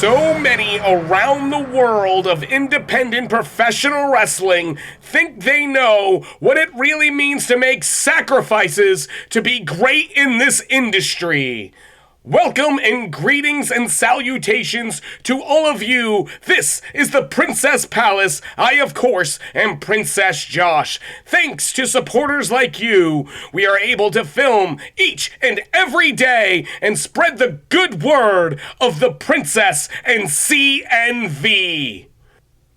So many around the world of independent professional wrestling think they know what it really means to make sacrifices to be great in this industry. Welcome and greetings and salutations to all of you. This is the Princess Palace. I, of course, am Princess Josh. Thanks to supporters like you, we are able to film each and every day and spread the good word of the Princess and CNV.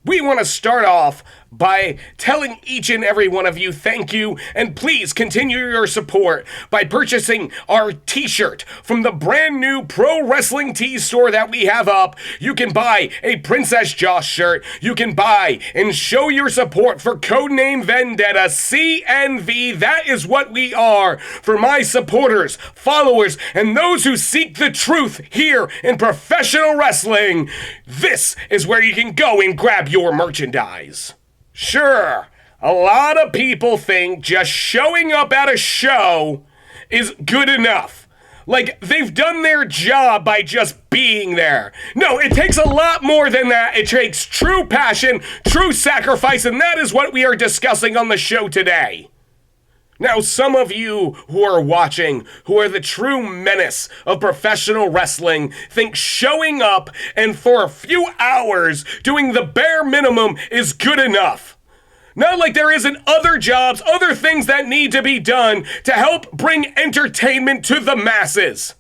We want to start off by telling each and every one of you thank you, and please continue your support by purchasing our t-shirt from the brand new Pro Wrestling Tee store that we have up. You can buy a Princess Josh shirt. You can buy and show your support for Codename Vendetta CNV. That is what we are for my supporters, followers, and those who seek the truth here in professional wrestling. This is where you can go and grab your merchandise. Sure, a lot of people think just showing up at a show is good enough. Like, they've done their job by just being there. No, it takes a lot more than that. It takes true passion, true sacrifice, and that is what we are discussing on the show today. Now, some of you who are watching, who are the true menace of professional wrestling, think showing up and for a few hours doing the bare minimum is good enough. Not like there isn't other jobs, other things that need to be done to help bring entertainment to the masses.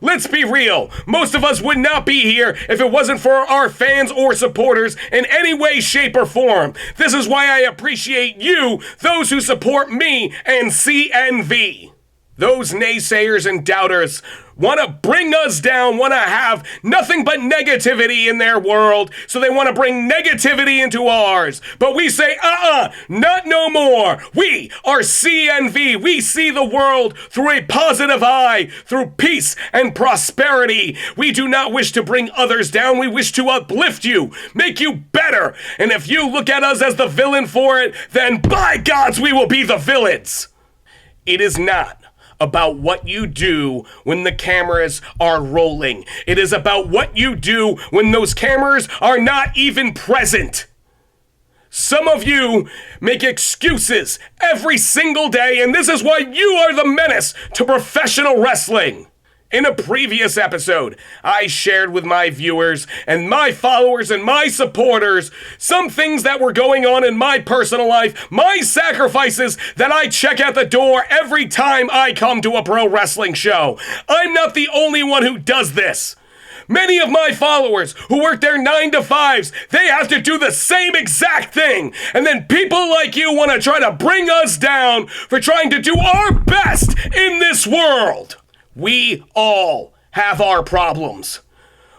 Let's be real, most of us would not be here if it wasn't for our fans or supporters in any way, shape, or form. This is why I appreciate you, those who support me and CNV. Those naysayers and doubters want to bring us down, want to have nothing but negativity in their world, so they want to bring negativity into ours. But we say, not no more. We are CNV. We see the world through a positive eye, through peace and prosperity. We do not wish to bring others down. We wish to uplift you, make you better. And if you look at us as the villain for it, then by gods, we will be the villains. It is not about what you do when the cameras are rolling. It is about what you do when those cameras are not even present. Some of you make excuses every single day, and this is why you are the menace to professional wrestling. In a previous episode, I shared with my viewers and my followers and my supporters some things that were going on in my personal life, my sacrifices that I check at the door every time I come to a pro wrestling show. I'm not the only one who does this. Many of my followers who work their 9-to-5s, they have to do the same exact thing. And then people like you want to try to bring us down for trying to do our best in this world. We all have our problems.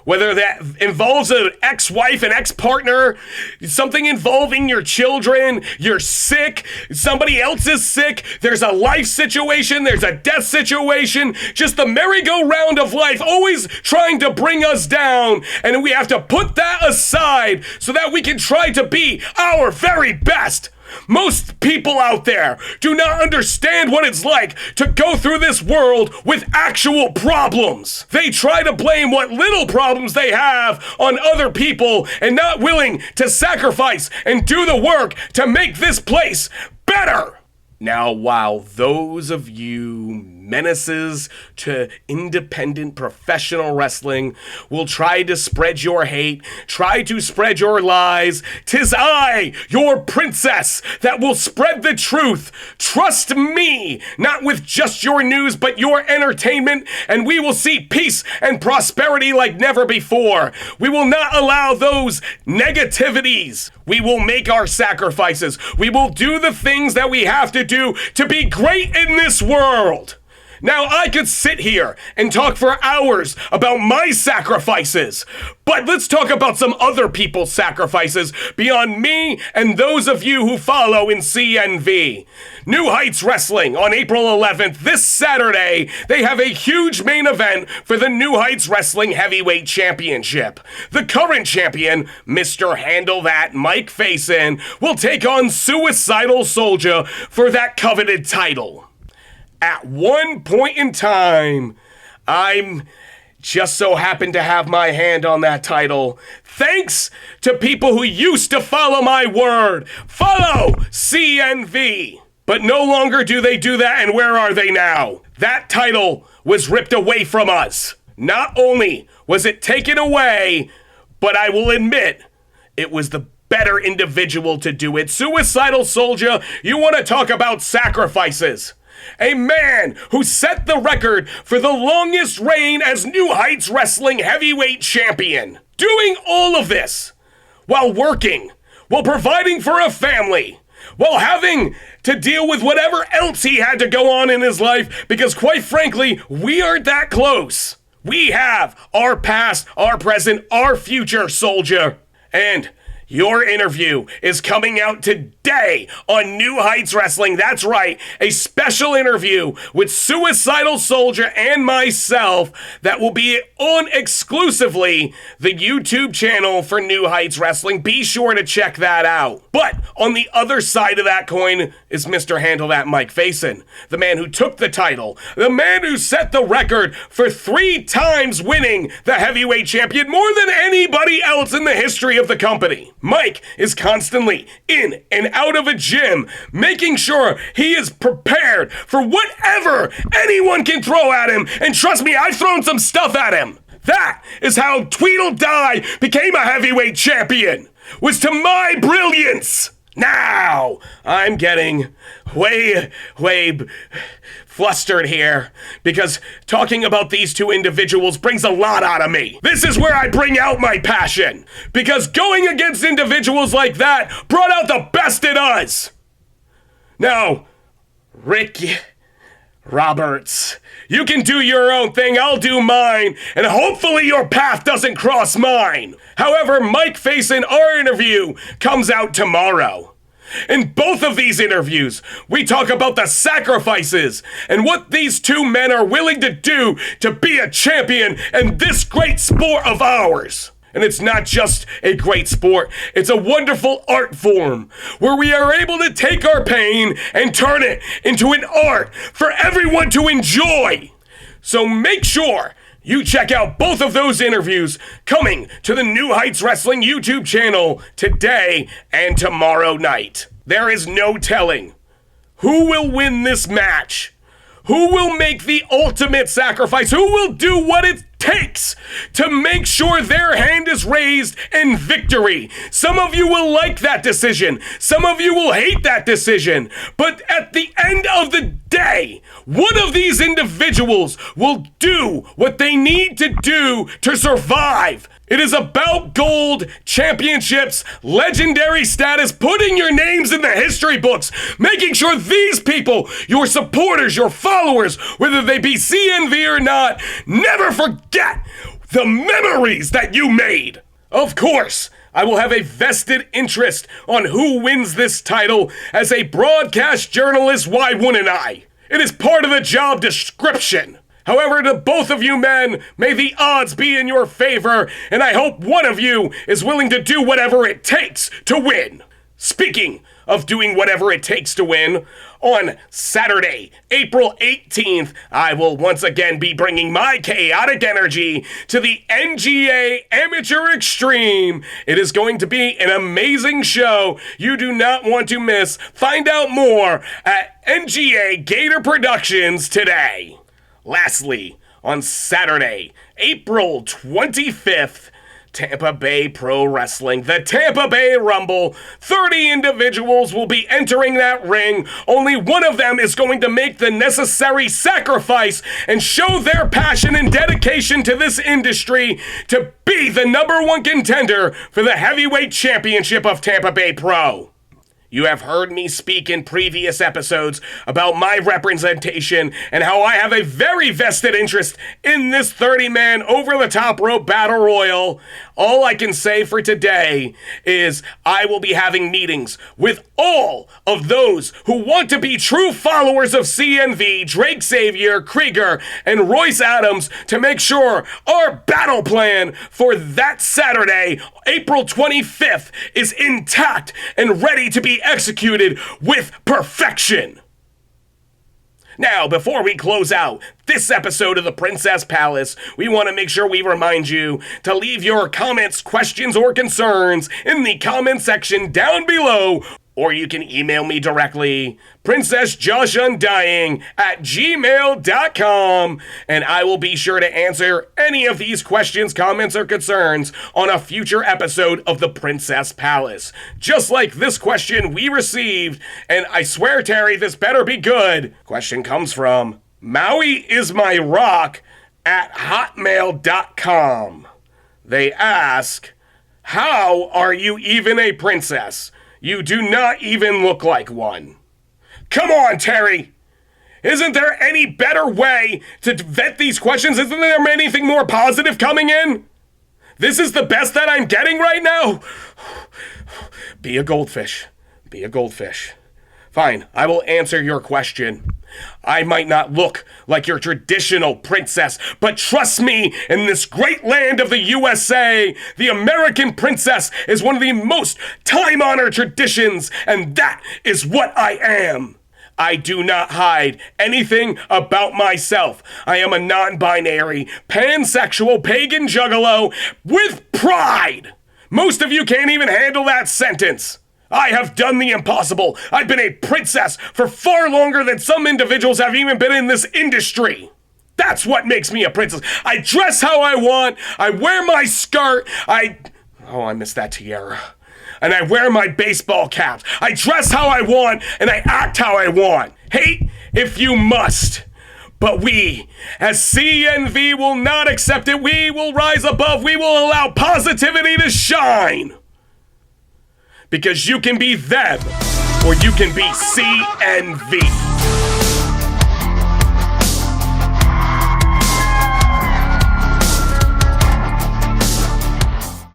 Whether that involves an ex-wife, an ex-partner, something involving your children, you're sick, somebody else is sick, there's a life situation, there's a death situation, just the merry-go-round of life, always trying to bring us down, and we have to put that aside so that we can try to be our very best. Most people out there do not understand what it's like to go through this world with actual problems. They try to blame what little problems they have on other people and not willing to sacrifice and do the work to make this place better. Now, while those of you menaces to independent professional wrestling will try to spread your hate, try to spread your lies, 'tis I, your princess, that will spread the truth. Trust me, not with just your news, but your entertainment, and we will see peace and prosperity like never before. We will not allow those negativities. We will make our sacrifices. We will do the things that we have to do to be great in this world. Now, I could sit here and talk for hours about my sacrifices, but let's talk about some other people's sacrifices beyond me and those of you who follow in CNV. New Heights Wrestling on April 11th, this Saturday, they have a huge main event for the New Heights Wrestling Heavyweight Championship. The current champion, Mr. Handle That Mike Facen, will take on Suicydal Soulja for that coveted title. At one point in time, I'm just so happen to have my hand on that title. Thanks to people who used to follow my word. Follow CNV. But no longer do they do that, and where are they now? That title was ripped away from us. Not only was it taken away, but I will admit, it was the better individual to do it. Suicydal Soulja, you want to talk about sacrifices? A man who set the record for the longest reign as New Heights Wrestling Heavyweight Champion. Doing all of this while working, while providing for a family, while having to deal with whatever else he had to go on in his life, because quite frankly, we aren't that close. We have our past, our present, our future, Soulja. And your interview is coming out today on New Heights Wrestling. That's right, a special interview with Suicydal Soulja and myself that will be on exclusively the YouTube channel for New Heights Wrestling. Be sure to check that out. But on the other side of that coin is Mr. Handle That Mike Facen, the man who took the title, the man who set the record for 3 times winning the heavyweight champion, more than anybody else in the history of the company. Mike is constantly in and out of a gym, making sure he is prepared for whatever anyone can throw at him. And trust me, I've thrown some stuff at him. That is how Tweedledee became a heavyweight champion, was to my brilliance. Now, I'm getting way flustered here because talking about these two individuals brings a lot out of me. This is where I bring out my passion, because going against individuals like that brought out the best in us. Now, Rick Roberts, you can do your own thing, I'll do mine, and hopefully your path doesn't cross mine. However, Mike Facen, our interview comes out tomorrow. In both of these interviews, we talk about the sacrifices and what these two men are willing to do to be a champion in this great sport of ours. And it's not just a great sport, it's a wonderful art form where we are able to take our pain and turn it into an art for everyone to enjoy. So make sure you check out both of those interviews coming to the New Heights Wrestling YouTube channel today and tomorrow night. There is no telling who will win this match, who will make the ultimate sacrifice, who will do what it takes to make sure their hand is raised in victory. Some of you will like that decision. Some of you will hate that decision. But at the end of the day, one of these individuals will do what they need to do to survive. It is about gold, championships, legendary status, putting your names in the history books, making sure these people, your supporters, your followers, whether they be CNV or not, never forget the memories that you made. Of course, I will have a vested interest on who wins this title. As a broadcast journalist, why wouldn't I? It is part of the job description. However, to both of you men, may the odds be in your favor, and I hope one of you is willing to do whatever it takes to win. Speaking of doing whatever it takes to win, on Saturday, April 18th, I will once again be bringing my chaotic energy to the NGA Amateur Extreme. It is going to be an amazing show you do not want to miss. Find out more at NGA Gator Productions today. Lastly, on Saturday, April 25th, Tampa Bay Pro Wrestling, the Tampa Bay Rumble. 30 individuals will be entering that ring. Only one of them is going to make the necessary sacrifice and show their passion and dedication to this industry to be the #1 contender for the heavyweight championship of Tampa Bay Pro. You have heard me speak in previous episodes about my representation and how I have a very vested interest in this 30-man over-the-top rope battle royal. All I can say for today is I will be having meetings with all of those who want to be true followers of CNV, Drake Zavior, Krieger, and Royce Adams to make sure our battle plan for that Saturday, April 25th, is intact and ready to be executed with perfection. Now, before we close out this episode of the Princess Palace, we want to make sure we remind you to leave your comments, questions, or concerns in the comment section down below, or you can email me directly, princessjoshundying@gmail.com, and I will be sure to answer any of these questions, comments, or concerns on a future episode of the Princess Palace. Just like this question we received, and I swear, Terry, this better be good. Question comes from Maui is my rock at hotmail.com. They ask, how are you even a princess? You do not even look like one. Come on, Terry! Isn't there any better way to vet these questions? Isn't there anything more positive coming in? This is the best that I'm getting right now? Be a goldfish. Be a goldfish. Fine, I will answer your question. I might not look like your traditional princess, but trust me, in this great land of the USA, the American princess is one of the most time-honored traditions, and that is what I am. I do not hide anything about myself. I am a non-binary, pansexual, pagan juggalo with pride. Most of you can't even handle that sentence. I have done the impossible. I've been a princess for far longer than some individuals have even been in this industry. That's what makes me a princess. I dress how I want. I wear my skirt. I missed that tiara. And I wear my baseball caps. I dress how I want and I act how I want. Hate if you must. But we, as CNV, will not accept it. We will rise above. We will allow positivity to shine. Because you can be them, or you can be CNV.